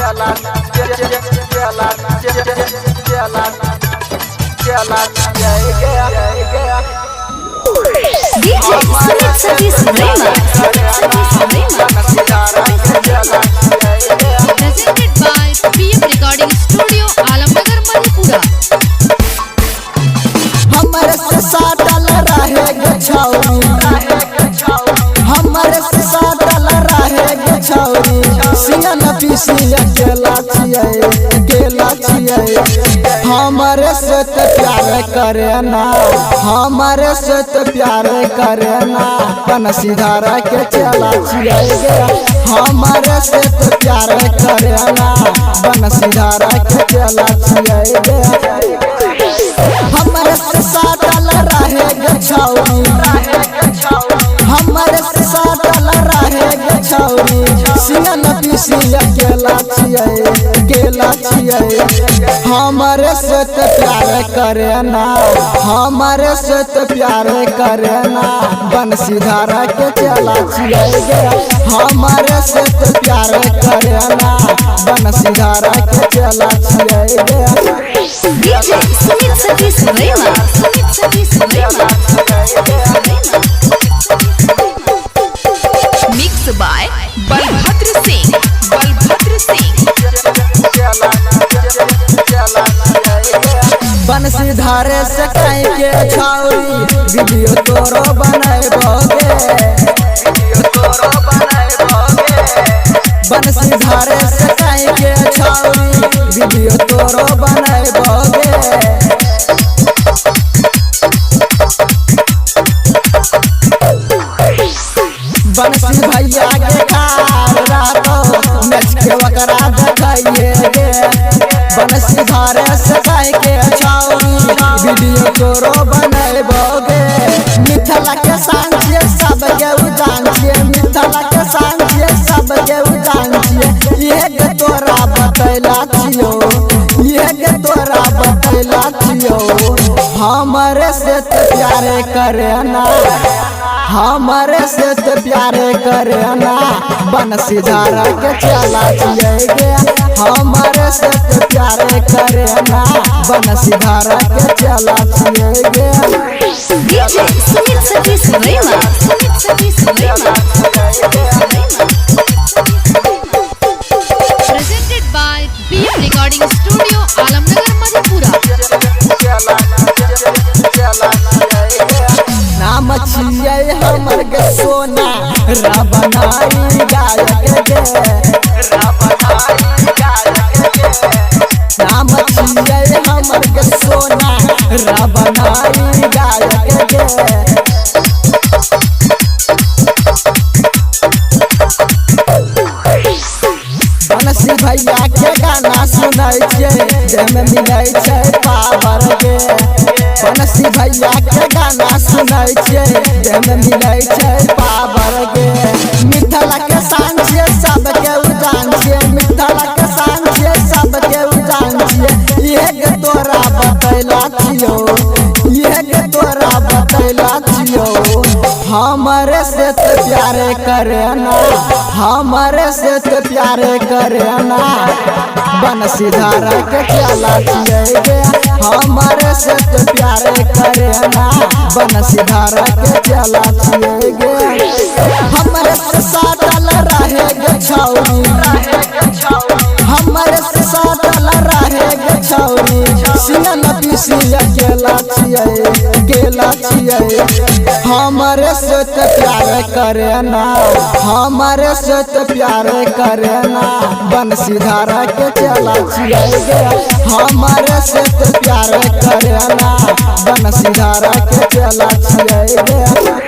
Presented by B.M. Recording Studio, Alamnagar, Madhepura. हमारे से साटल रहेगा छौरी, हमारे से साटल रहेगा छौरी। सिंह न पीसी केला छिए, केला छिए। हमारे से तो प्यार करे ना, हमारे से तो प्यार करे ना। बनसीधर के चेला छिए गे, हमारे से तो प्यार करे ना। बनसीधर के चेला छिए गे, हमारे से साटल रहेगा छौरी, हमारे से साटल रहेगा छौरी। सिंह न पीसी केला छिए, केला छिए। हमारे से तो प्यार करे ना, हमारे से तो प्यार करे ना। बनसीधर के चेला छिए गे, हमारे से तो प्यार करे ना। बनसीधर के चेला छिए गे। Mixed by Balbhadra Singh, Balbhadra Singh. Bansidhar से कहीं के छौरी, वीडियो तोरो बनैबोगे। बनसीधर से कहीं के छौरी, वीडियो तोरो बनैबोगे। बनसी भैया के कार रातो नच के वकरा दिखाइए गे। बनसीधर से कहीं के छौरी, वीडियो तोरो बनैबोगे। मिथिला के सांझे सबके उजान छिए, मिथिला के सांझे सबके उजान छिए। ये के तोरा बतैला छियो, ये के तोरा बतैला छियो। हमारे से तो प्यार करे ना, हमारे से तो प्यार करे ना। बनसीधर के चेला छिए गे, हमारे से तो प्यार करे ना। बनसीधर के चेला छिए गे। Presented by B.M. Recording Studio, Alamnagar, Madhepura. नाम छिए हमर के सोना, रवनाई गायक गे। नाम छिए हमर के सोना, रवनाई गायक गे। बनसी भैया के गाना सुनै छिए, जेमे मिलै छै पावर गे। बनसी भैया के गाना सुनै छिए, जेमे मिलै छै पावर गे। मिथिला के सांझे सबके उजान छिए, मिथिला के सांझे सबके उजान छिए। ये के तोरा बतैला छियो, ये के तोरा बतैला छियो। हमारे से तो प्यार करे ना, हमारे से तो प्यार करे ना। बनसीधर के चेला छिए गे, हमारे से तो प्यार करे ना। बनसीधर के चेला छिए गे, हमारे से साटल रहेगा छौरी, हमारे से साटल रहेगा छौरी। सिंह न पीसी केला छिए, केला छिए। हमारे से तो प्यार करे ना, हमारे से तो प्यार करे ना। बनसीधर के चेला छिए गे, हमारे से तो प्यार करे ना। बनसीधर के चेला छिए गे।